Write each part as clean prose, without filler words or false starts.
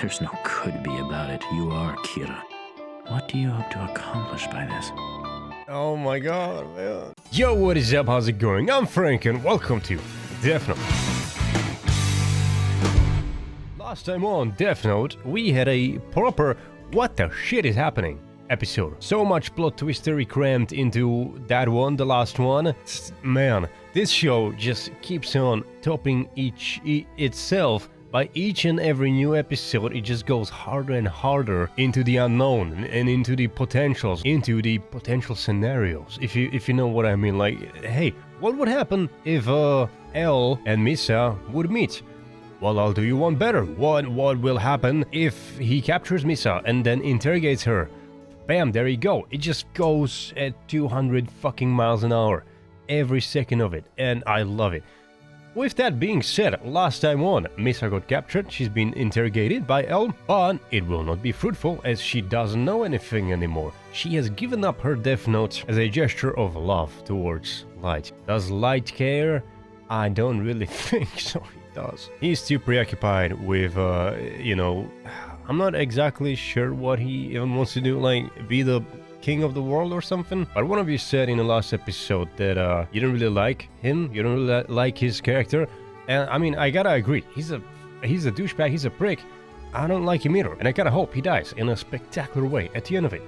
There's no could be about it. You are Kira. What do you hope to accomplish by this? Oh my god, man. Yo, what is up? How's it going? I'm Frank and welcome to Death Note. Last time on Death Note, we had a proper what the shit is happening episode. So much plot twistery crammed into that one, the last one. Man, this show just keeps on topping itself. By each and every new episode, it just goes harder and harder into the unknown and into the potentials, into the potential scenarios. If you know what I mean, like, hey, what would happen if L and Misa would meet? Well, I'll do you one better. What will happen if he captures Misa and then interrogates her? Bam, there you go. It just goes at 200 fucking miles an hour, every second of it, and I love it. With that being said, last time on, Misa got captured, she's been interrogated by L, but it will not be fruitful as she doesn't know anything anymore. She has given up her Death Note as a gesture of love towards Light. Does Light care? I don't really think so, he does. He's too preoccupied with, I'm not exactly sure what he even wants to do, like, be the king of the world or something. But one of you said in the last episode that you don't really like him, you don't really like his character, and I mean, I gotta agree, he's a douchebag, he's a prick. I don't like him either, and I gotta hope he dies in a spectacular way at the end of it.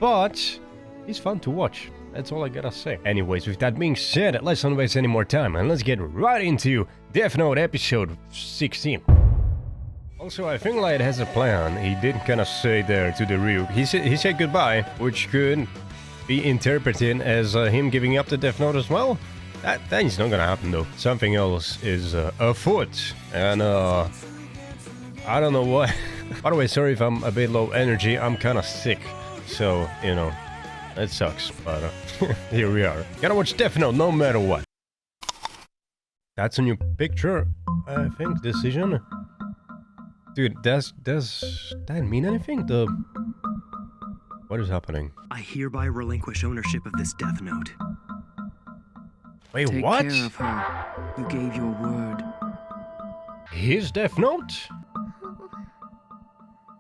But he's fun to watch, that's all I gotta say. Anyways, with that being said, let's not waste any more time and let's get right into Death Note episode 16. Also, I think Light has a plan. He did kind of say there to the Ryuk. He said goodbye, which could be interpreted as him giving up the Death Note as well. That's not gonna happen though. Something else is afoot, and I don't know what. By the way, sorry if I'm a bit low energy. I'm kind of sick, so you know, that sucks. But here we are. Gotta watch Death Note no matter what. That's a new picture, I think. Decision. Dude, does that mean anything? What is happening? I hereby relinquish ownership of this Death Note. Wait, Take what? care of her. You gave your word. His Death Note?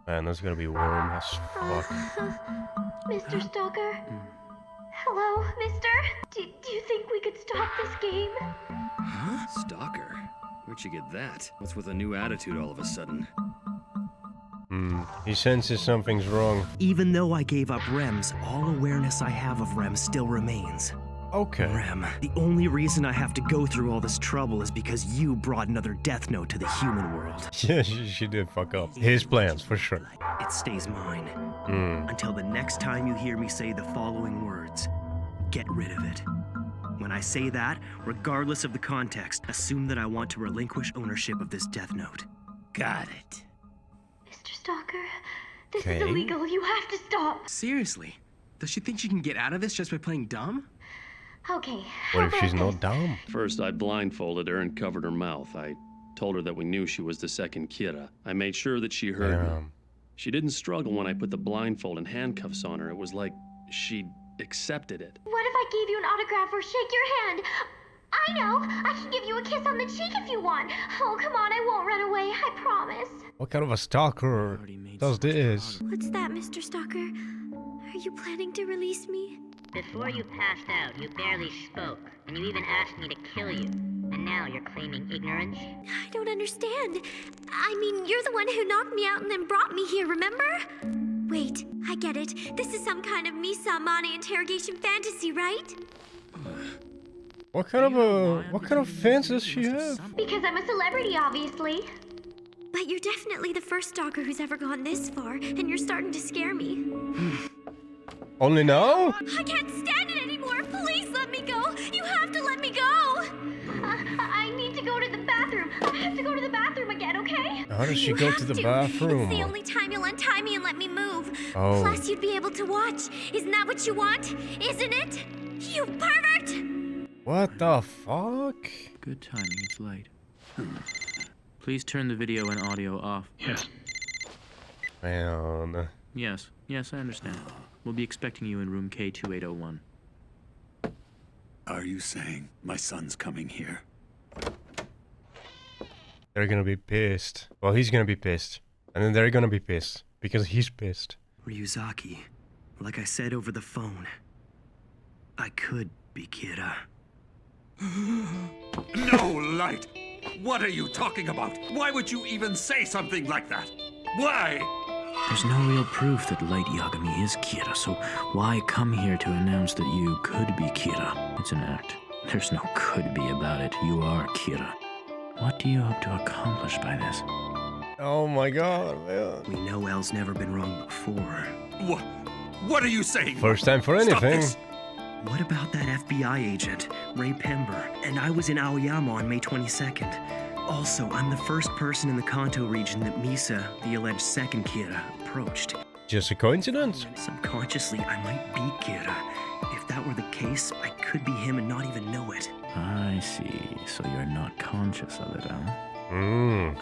Man, that's gonna be warm as fuck. Mr. Stalker? Hello, mister? Do you think we could stop this game? Huh? Stalker? Where'd you get that? What's with a new attitude all of a sudden? He senses something's wrong. Even though I gave up Rems, all awareness I have of Rem still remains. Okay. Rem, the only reason I have to go through all this trouble is because you brought another Death Note to the human world. Yeah, she did fuck up. His plans, for sure. It stays mine. Until the next time you hear me say the following words. Get rid of it. When I say that, regardless of the context, assume that I want to relinquish ownership of this Death Note. Got it. Mr. Stalker, this Okay. is illegal. You have to stop. Seriously? Does she think she can get out of this just by playing dumb? Okay. What if she's not dumb? First, I blindfolded her and covered her mouth. I told her that we knew she was the second Kira. I made sure that she heard me. She didn't struggle when I put the blindfold and handcuffs on her. It was like she'd accepted it. What if I gave you an autograph or shake your hand? I know. I can give you a kiss on the cheek if you want. Oh, come on. I won't run away. I promise. What kind of a stalker does this? What's that, Mr. Stalker? Are you planning to release me? Before you passed out, you barely spoke, and you even asked me to kill you. And now you're claiming ignorance? I don't understand. I mean, you're the one who knocked me out and then brought me here, remember? Wait, I get it. This is some kind of Misa Mane interrogation fantasy, right? What kind of fans does she have? Because I'm a celebrity, obviously. But you're definitely the first stalker who's ever gone this far, and you're starting to scare me. Only now? I can't stand it anymore. Please let me go. You have to let me go. I need to go to the bathroom. I have to go to the bathroom again, okay? How does she go to the bathroom? It's the only time you'll untie me and let me move. Oh. Plus, you'd be able to watch. Isn't that what you want? Isn't it? You pervert! What the fuck? Good timing, it's late. Please turn the video and audio off. Yes. Man. Yes, I understand. We'll be expecting you in room K2801. Are you saying my son's coming here? They're gonna be pissed. Well, he's gonna be pissed. And then they're gonna be pissed. Because he's pissed. Ryuzaki, like I said over the phone, I could be Kira. No, Light! What are you talking about? Why would you even say something like that? Why? There's no real proof that Light Yagami is Kira, so why come here to announce that you could be Kira? It's an act. There's no could be about it. You are Kira. What do you hope to accomplish by this? Oh my god, man. We know Elle's never been wrong before. What are you saying? First time for Stop anything. this. What about that FBI agent, Ray Pember? And I was in Aoyama on May 22nd. Also, I'm the first person in the Kanto region that Misa, the alleged second Kira, approached. Just a coincidence? Subconsciously, I might be Kira. If that were the case, I could be him and not even know it. I see. So you're not conscious of it, huh?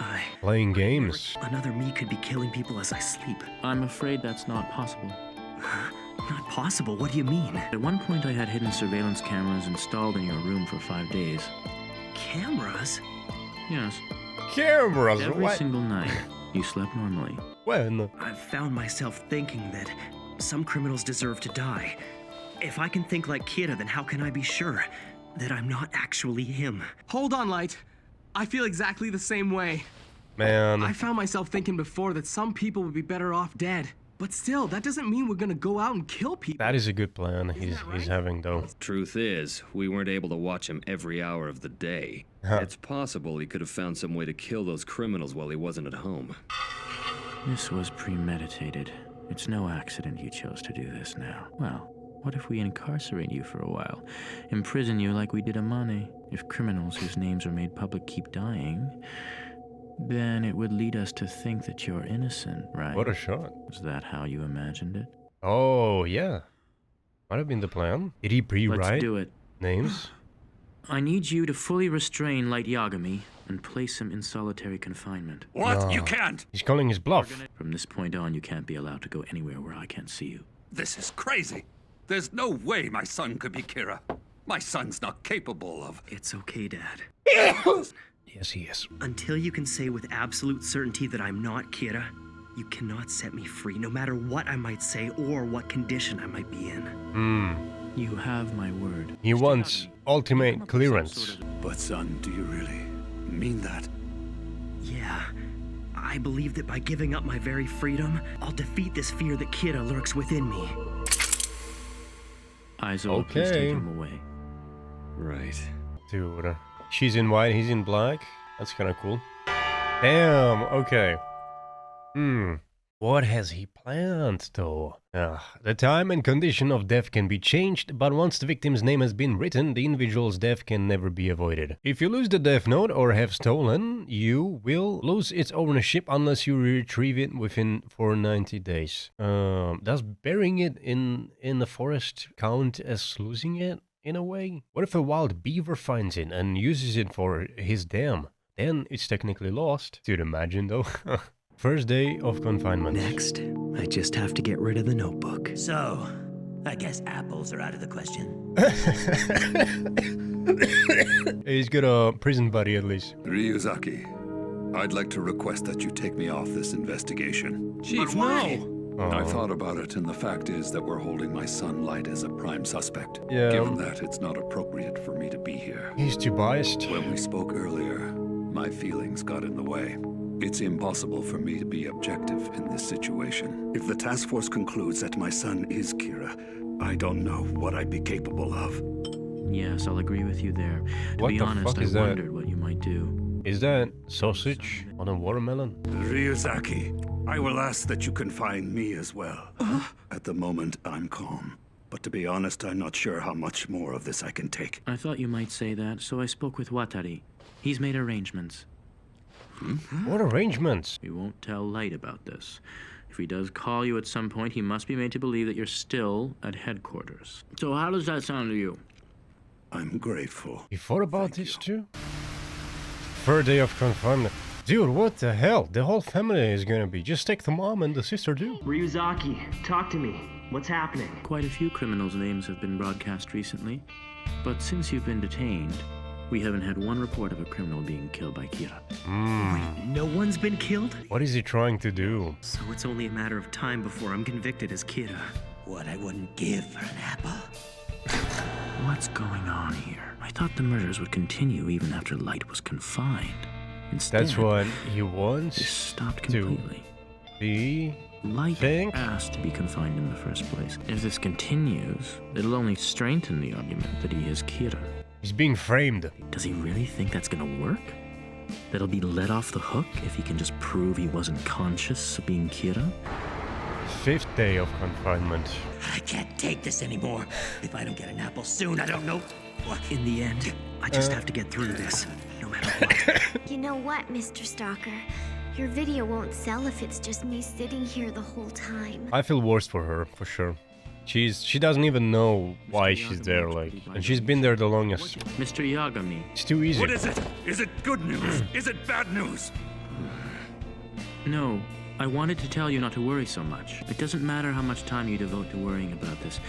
Playing games. Another me could be killing people as I sleep. I'm afraid that's not possible. Not possible? What do you mean? At one point I had hidden surveillance cameras installed in your room for 5 days. Cameras? Yes. Cameras, Every what? single night, you slept normally. When? I've found myself thinking that some criminals deserve to die. If I can think like Kira, then how can I be sure that I'm not actually him? Hold on, Light. I feel exactly the same way. Man. I found myself thinking before that some people would be better off dead. But still, that doesn't mean we're gonna go out and kill people. That is a good plan he's having, though. Truth is, we weren't able to watch him every hour of the day. It's possible he could have found some way to kill those criminals while he wasn't at home. This was premeditated. It's no accident you chose to do this now. Well, what if we incarcerate you for a while? Imprison you like we did Amane? If criminals whose names are made public keep dying, then it would lead us to think that you're innocent, right? What a shot. Was that how you imagined it? Oh, yeah. Might have been the plan. Did he pre-write Let's do it. names? I need you to fully restrain Light Yagami and place him in solitary confinement. What? No. You can't! He's calling his bluff. From this point on, you can't be allowed to go anywhere where I can't see you. This is crazy. There's no way my son could be Kira. My son's not capable of... It's okay, Dad. Yes, he is. Until you can say with absolute certainty that I'm not Kira, you cannot set me free, no matter what I might say or what condition I might be in. You have my word. He wants ultimate clearance. But son, do you really mean that? Yeah. I believe that by giving up my very freedom, I'll defeat this fear that Kira lurks within me. Aizawa, please take Okay. him away. Right. Dude, she's in white, he's in black. That's kind of cool. Damn, okay. What has he planned, though? The time and condition of death can be changed, but once the victim's name has been written, the individual's death can never be avoided. If you lose the death note or have stolen, you will lose its ownership unless you retrieve it within 90 days. Does burying it in the forest count as losing it, in a way? What if a wild beaver finds it and uses it for his dam? Then it's technically lost. Dude, imagine, though. First day of confinement. Next, I just have to get rid of the notebook. So, I guess apples are out of the question. He's got a prison buddy, at least. Ryuzaki, I'd like to request that you take me off this investigation. Chief, no! I thought about it, and the fact is that we're holding my son Light as a prime suspect. Yeah. Given that, it's not appropriate for me to be here. He's too biased. When we spoke earlier, my feelings got in the way. It's impossible for me to be objective in this situation. If the task force concludes that my son is Kira, I don't know what I'd be capable of. Yes, I'll agree with you there. To What be the honest, fuck I is that? wondered what you might do. Is that sausage on a watermelon? Ryuzaki, I will ask that you confine me as well. At the moment, I'm calm. But to be honest, I'm not sure how much more of this I can take. I thought you might say that, so I spoke with Watari. He's made arrangements. What arrangements? We won't tell Light about this. If he does call you at some point, he must be made to believe that you're still at headquarters. So how does that sound to you? I'm grateful. You thought about this too? Third day of confinement. Dude, what the hell? The whole family is gonna be. Just take the mom and the sister too. Ryuzaki, talk to me. What's happening? Quite a few criminals' names have been broadcast recently. But since you've been detained, We haven't had one report of a criminal being killed by Kira. Wait, no one's been killed? What is he trying to do? So it's only a matter of time before I'm convicted as Kira. What I wouldn't give for an apple. What's going on here? I thought the murders would continue even after Light was confined. Instead, That's what he they wants stopped to completely. be. Light think? asked to be confined in the first place. If this continues, it'll only strengthen the argument that he is Kira. He's being framed. Does he really think that's gonna work? That he'll be let off the hook if he can just prove he wasn't conscious of being Kira? 5th day of confinement. I can't take this anymore. If I don't get an apple soon, I don't know what. In the end, I just have to get through this, no matter what. You know what, Mr. Stalker? Your video won't sell if it's just me sitting here the whole time. I feel worse for her, for sure. She doesn't even know why she's there, like, and she's been there the longest. Mr. Yagami. It's too easy. What is it? Is it good news? Is it bad news? No, I wanted to tell you not to worry so much. It doesn't matter how much time you devote to worrying about this.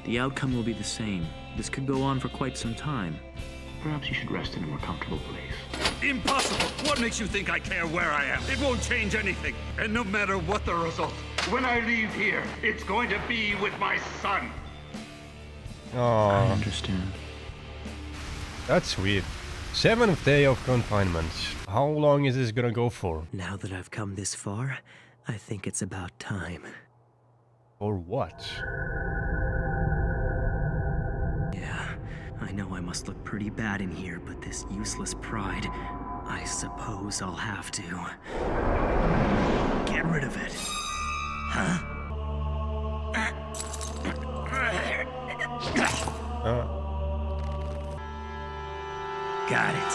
The outcome will be the same. This could go on for quite some time. Perhaps you should rest in a more comfortable place. Impossible! What makes you think I care where I am? It won't change anything. And no matter what the result, when I leave here, it's going to be with my son. I Aww, understand. that's sweet. 7th day of confinement. How long is this gonna go for? Now that I've come this far, I think it's about time. Or what? Yeah, I know I must look pretty bad in here, but this useless pride, I suppose I'll have to get rid of it. Got it.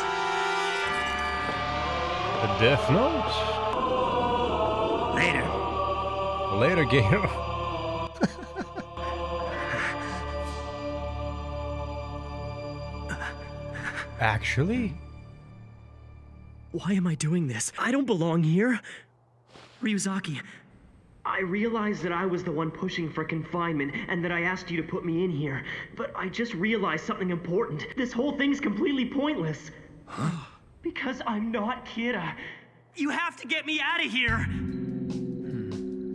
The Death Note? Later. Later, game. Actually? Why am I doing this? I don't belong here. Ryuzaki, I realized that I was the one pushing for confinement and that I asked you to put me in here, but I just realized something important. This whole thing's completely pointless. Because I'm not Kira. You have to get me out of here!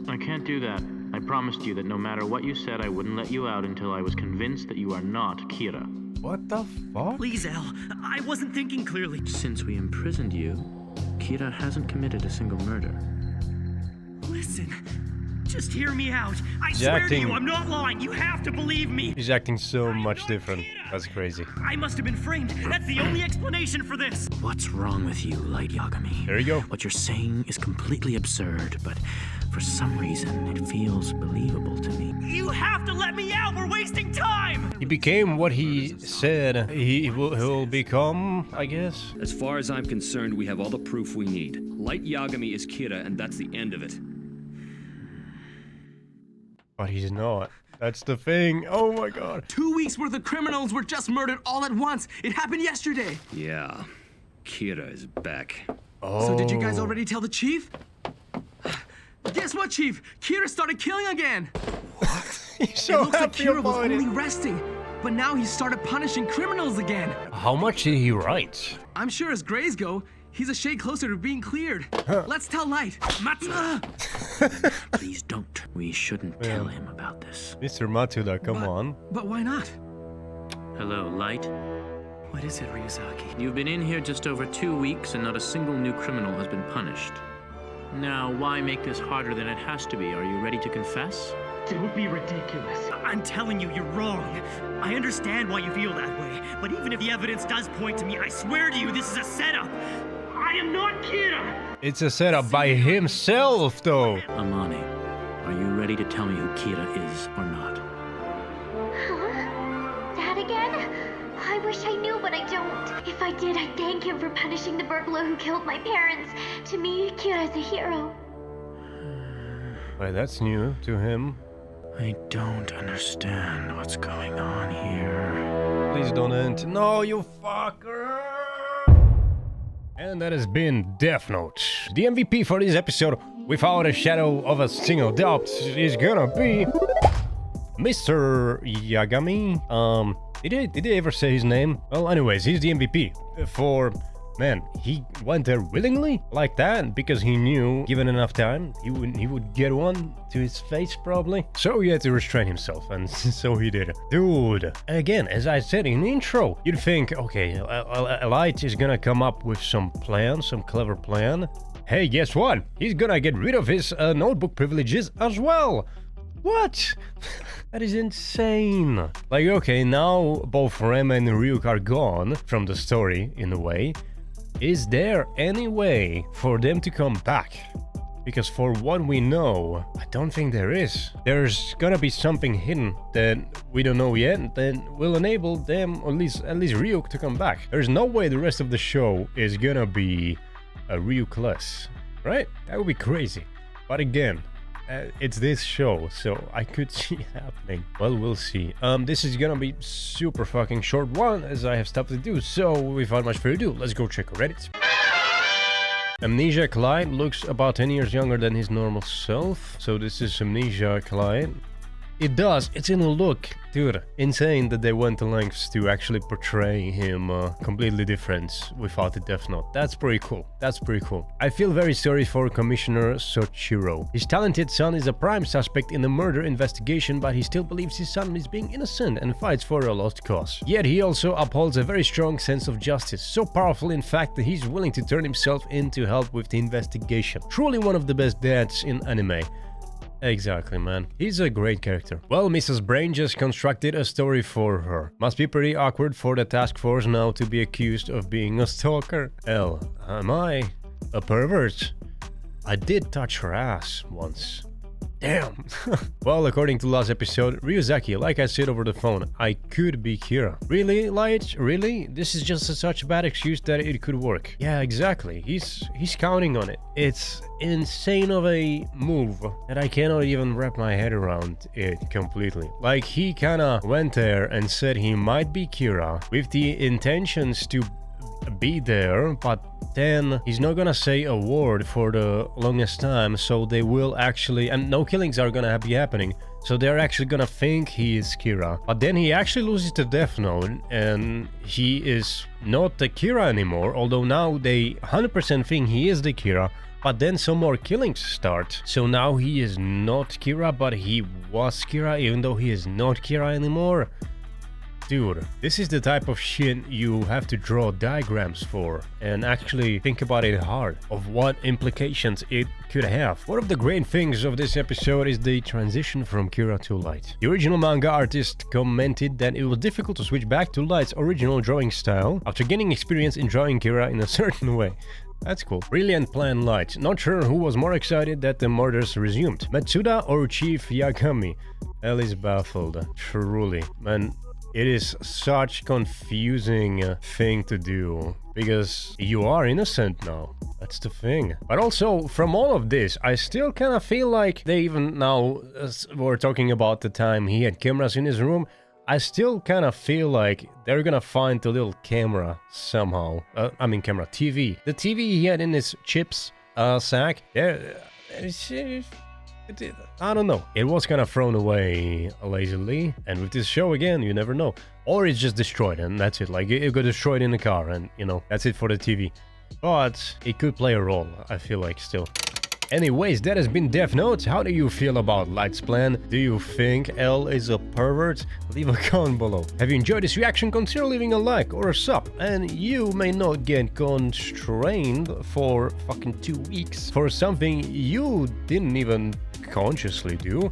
I can't do that. I promised you that no matter what you said, I wouldn't let you out until I was convinced that you are not Kira. What the fuck? Please, El, I wasn't thinking clearly. Since we imprisoned you, Kira hasn't committed a single murder. Listen, just hear me out. I He's swear to acting- you, I'm not lying. You have to believe me. He's acting so much different. That's crazy. I must have been framed. That's the only explanation for this. What's wrong with you, Light Yagami? There you go. What you're saying is completely absurd, but for some reason, it feels believable to me. You have to let me out. We're wasting time. He became what he said he'll become, I guess. As far as I'm concerned, we have all the proof we need. Light Yagami is Kira, and that's the end of it. But he's not. That's the thing. Oh my god. 2 weeks worth of criminals were just murdered all at once. It happened yesterday. Yeah, Kira is back. Oh. So did you guys already tell the chief? Guess what, Chief? Kira started killing again. He's so It looks like happy Kira was about only it. resting, but now he started punishing criminals again. How much did he write? I'm sure as grades go, he's a shade closer to being cleared. Let's tell Light. Please don't. We shouldn't tell him about this. Mr. Matsuda, come on. But why not? Hello, Light. What is it, Ryuzaki? You've been in here just over 2 weeks and not a single new criminal has been punished. Now, why make this harder than it has to be? Are you ready to confess? Don't be ridiculous. I'm telling you, you're wrong. I understand why you feel that way, but even if the evidence does point to me, I swear to you, this is a setup. I am not Kira. It's a setup by himself, though. Amani, are you ready to tell me who Kira is or not? Huh? That again? I wish I knew, but I don't. If I did, I'd thank him for punishing the burglar who killed my parents. To me, Kira's a hero. Wait, that's new to him. I don't understand what's going on here. Please don't end. No, you fucker! And that has been Death Note. The MVP for this episode, without a shadow of a single doubt, is gonna be Mr. Yagami. Did they ever say his name? Well, anyways, he's the MVP for... Man, he went there willingly like that because he knew, given enough time, he would get one to his face probably. So he had to restrain himself, and so he did. Dude, again, as I said in the intro, you'd think, okay, Light is gonna come up with some plan, some clever plan. Hey, guess what? He's gonna get rid of his notebook privileges as well. What? That is insane. Like, okay, now both Rem and Ryuk are gone from the story in a way. Is there any way for them to come back? Because for what we know, I don't think there is. There's gonna be something hidden that we don't know yet that will enable them, or at least Ryuk, to come back. There's no way the rest of the show is gonna be a Ryuk-less, right? That would be crazy. But again, it's this show, so I could see it happening. Well, we'll see. This is gonna be super fucking short one, as I have stuff to do, so without much further ado, let's go check Reddit. Amnesia Clyde looks about 10 years younger than his normal self, so this is Amnesia Clyde. It does, it's in a look. Dude, insane that they went to lengths to actually portray him completely different without the Death Note. That's pretty cool. That's pretty cool. I feel very sorry for Commissioner Soichiro. His talented son is a prime suspect in the murder investigation, but he still believes his son is being innocent and fights for a lost cause. Yet he also upholds a very strong sense of justice, so powerful in fact that he's willing to turn himself in to help with the investigation. Truly one of the best dads in anime. Exactly, man. He's a great character. Well, Mrs. Brain just constructed a story for her. Must be pretty awkward for the task force now to be accused of being a stalker. L, am I a pervert? I did touch her ass once. Damn. Well, according to last episode, Ryuzaki, like I said over the phone, I could be Kira. Really, Light? Really? This is just such a bad excuse that it could work. Yeah, exactly. He's counting on it. It's insane of a move that I cannot even wrap my head around it completely. Like, he kinda went there and said he might be Kira with the intentions to be there, but then he's not gonna say a word for the longest time, so they will actually, and no killings are gonna be happening, so they're actually gonna think he is Kira. But then he actually loses the Death Note and he is not the Kira anymore, although now they 100% think he is the Kira. But then some more killings start, so now he is not Kira, but he was Kira even though he is not Kira anymore. Dude, this is the type of shit you have to draw diagrams for and actually think about it hard of what implications it could have. One of the great things of this episode is the transition from Kira to Light. The original manga artist commented that it was difficult to switch back to Light's original drawing style after gaining experience in drawing Kira in a certain way. That's cool. Brilliant plan, Light. Not sure who was more excited that the murders resumed, Matsuda or Chief Yagami. L is baffled. Truly. Man, it is such confusing thing to do, because you are innocent now. That's the thing. But also, from all of this, I still kind of feel like they even now were talking about the time he had cameras in his room. I still kind of feel like they're gonna find the little camera somehow. Camera, TV. The TV he had in his chips sack. I don't know. It was kind of thrown away lazily, and with this show again, you never know. Or it's just destroyed, and that's it. Like, it got destroyed in the car, and, you know, that's it for the TV. But it could play a role, I feel like, still. Anyways, that has been Death Note. How do you feel about Light's plan? Do you think L is a pervert? Leave a comment below. Have you enjoyed this reaction? Consider leaving a like or a sub, and you may not get constrained for fucking 2 weeks for something you didn't even consciously do.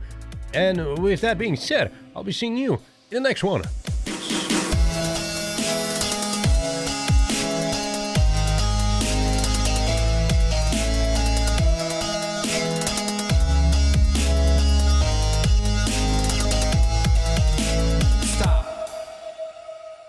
And with that being said, I'll be seeing you in the next one.